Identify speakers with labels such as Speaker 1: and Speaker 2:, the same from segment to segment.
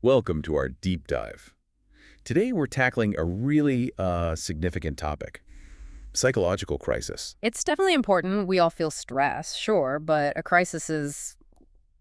Speaker 1: Welcome to our deep dive. Today we're tackling a really significant topic, psychological crisis.
Speaker 2: It's definitely important. We all feel stress, sure, but a crisis is,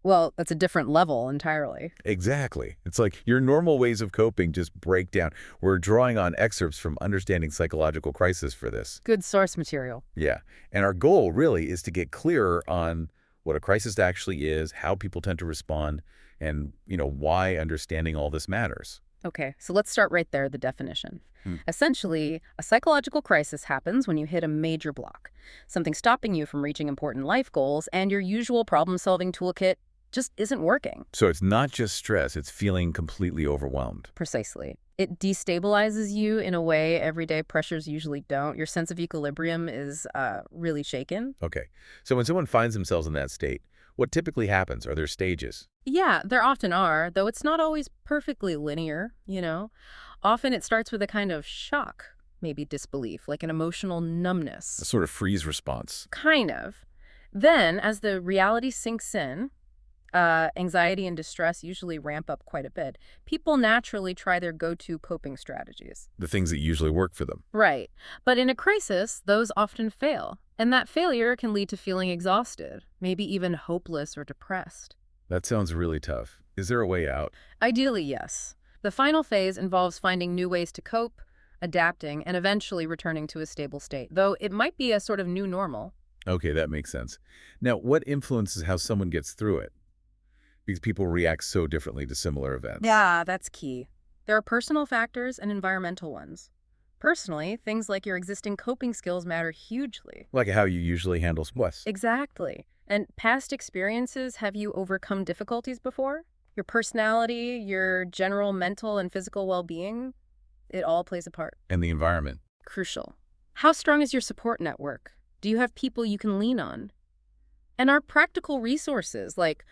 Speaker 2: well, that's a different level entirely.
Speaker 1: Exactly. It's like your normal ways of coping just break down. We're drawing on excerpts from Understanding Psychological Crisis for this.
Speaker 2: Good source material.
Speaker 1: Yeah. And our goal really is to get clearer on what a crisis actually is, how people tend to respond, and, why understanding all this matters.
Speaker 2: Okay, so let's start right there, the definition.
Speaker 1: Hmm.
Speaker 2: Essentially, a psychological crisis happens when you hit a major block, something stopping you from reaching important life goals, and your usual problem-solving toolkit just isn't working.
Speaker 1: So it's not just stress, it's feeling completely overwhelmed.
Speaker 2: Precisely. It destabilizes you in a way everyday pressures usually don't. Your sense of equilibrium is really shaken.
Speaker 1: Okay. So when someone finds themselves in that state, what typically happens? Are there stages?
Speaker 2: Yeah, there often are, though it's not always perfectly linear. Often it starts with a kind of shock, maybe disbelief, like an emotional
Speaker 1: A
Speaker 2: numbness.
Speaker 1: sort of freeze response.
Speaker 2: Kind of. Then, as the reality sinks in, anxiety and distress usually ramp up quite a bit. People naturally try their go-to coping strategies.
Speaker 1: The things that usually work for them.
Speaker 2: Right. But in a crisis, those often fail. And that failure can lead to feeling exhausted, maybe even hopeless or depressed.
Speaker 1: That sounds really tough. Is there a way out?
Speaker 2: Ideally, yes. The final phase involves finding new ways to cope, adapting, and eventually returning to a stable state, though it might be a sort of new normal.
Speaker 1: Okay, that makes sense. Now, what influences how someone gets through it? Because people react so differently to similar events.
Speaker 2: Yeah, that's key. There are personal factors and environmental ones. Personally, things like your existing coping skills matter hugely.
Speaker 1: Like how you usually handle stress.
Speaker 2: Exactly. And past experiences, have you overcome difficulties before? Your personality, your general mental and physical well-being, it all plays a part.
Speaker 1: And the environment.
Speaker 2: Crucial. How strong is your support network? Do you have people you can lean on? And are practical resources like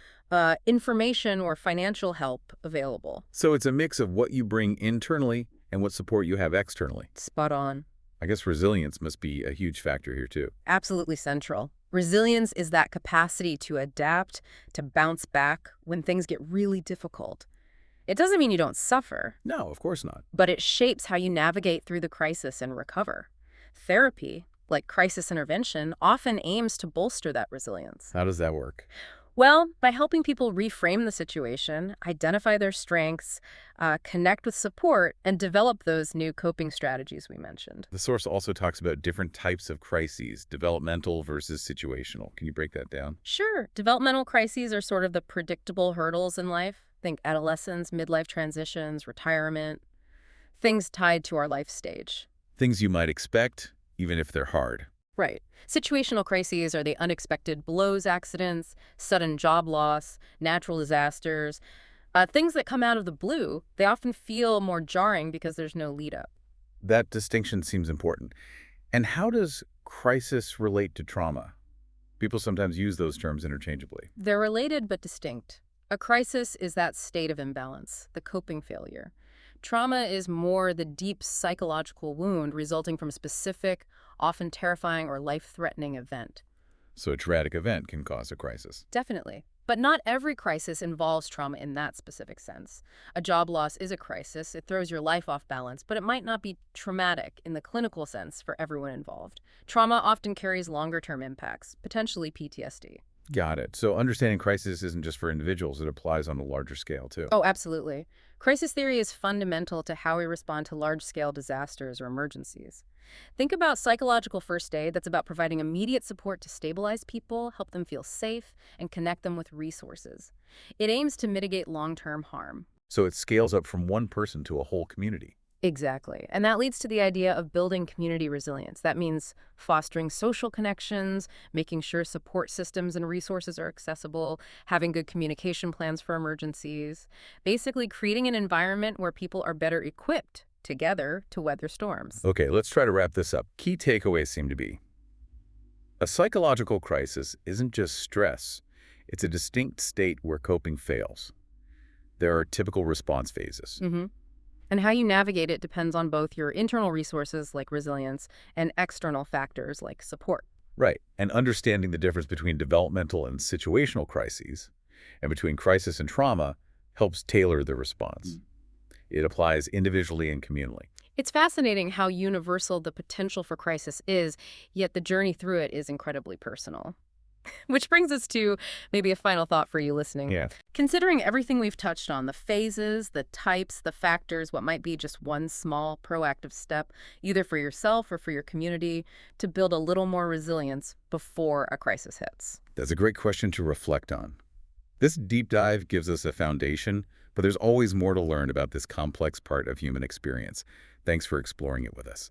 Speaker 2: information or financial help available?
Speaker 1: So it's a mix of what you bring internally and what support you have externally.
Speaker 2: Spot on.
Speaker 1: I guess resilience must be a huge factor here too.
Speaker 2: Absolutely central. Resilience is that capacity to adapt, to bounce back when things get really difficult. It doesn't mean you don't suffer,
Speaker 1: No, of course not.
Speaker 2: but it shapes how you navigate through the crisis and recover. Therapy, like crisis intervention, often aims to bolster that resilience.
Speaker 1: How does that work?
Speaker 2: Well, by helping people reframe the situation, identify their strengths, connect with support, and develop those new coping strategies we mentioned.
Speaker 1: The source also talks about different types of crises, developmental versus situational. Can you break that down?
Speaker 2: Sure, developmental crises are sort of the predictable hurdles in life. Think adolescence, midlife transitions, retirement, things tied to our life stage.
Speaker 1: Things you might expect, even if they're hard.
Speaker 2: Right. Situational crises are the unexpected blows, accidents, sudden job loss, natural disasters, things that come out of the blue. They often feel more jarring because there's no lead up.
Speaker 1: That distinction seems important. And how does crisis relate to trauma? People sometimes use those terms interchangeably.
Speaker 2: They're related but distinct. A crisis is that state of imbalance, the coping failure. Trauma is more the deep psychological wound resulting from a specific, often terrifying or life-threatening event.
Speaker 1: So a traumatic event can cause a crisis.
Speaker 2: Definitely. But not every crisis involves trauma in that specific sense. A job loss is a crisis. It throws your life off balance, but it might not be traumatic in the clinical sense for everyone involved. Trauma often carries longer-term impacts, potentially PTSD.
Speaker 1: Got it. So understanding crisis isn't just for individuals, it applies on a larger scale too.
Speaker 2: Oh, absolutely. Crisis theory is fundamental to how we respond to large-scale disasters or emergencies. Think about psychological first aid that's about providing immediate support to stabilize people, help them feel safe, and connect them with resources. It aims to mitigate long-term harm.
Speaker 1: So it scales up from one person to a whole community.
Speaker 2: Exactly. And that leads to the idea of building community resilience. That means fostering social connections, making sure support systems and resources are accessible, having good communication plans for emergencies, basically creating an environment where people are better equipped together to weather storms.
Speaker 1: Okay, let's try to wrap this up. Key takeaways seem to be: a psychological crisis isn't just stress. It's a distinct state where coping fails. There are typical response phases.
Speaker 2: And how you navigate it depends on both your internal resources, like resilience, and external factors, like support.
Speaker 1: Right, and understanding the difference between developmental and situational crises, and between crisis and trauma, helps tailor the response. It applies individually and communally.
Speaker 2: It's fascinating how universal the potential for crisis is, yet the journey through it is incredibly personal. Which brings us to maybe a final thought for you listening.
Speaker 1: Yeah.
Speaker 2: Considering everything we've touched on, the phases, the types, the factors, what might be just one small proactive step, either for yourself or for your community, to build a little more resilience before a crisis hits.
Speaker 1: That's a great question to reflect on. This deep dive gives us a foundation, but there's always more to learn about this complex part of human experience. Thanks for exploring it with us.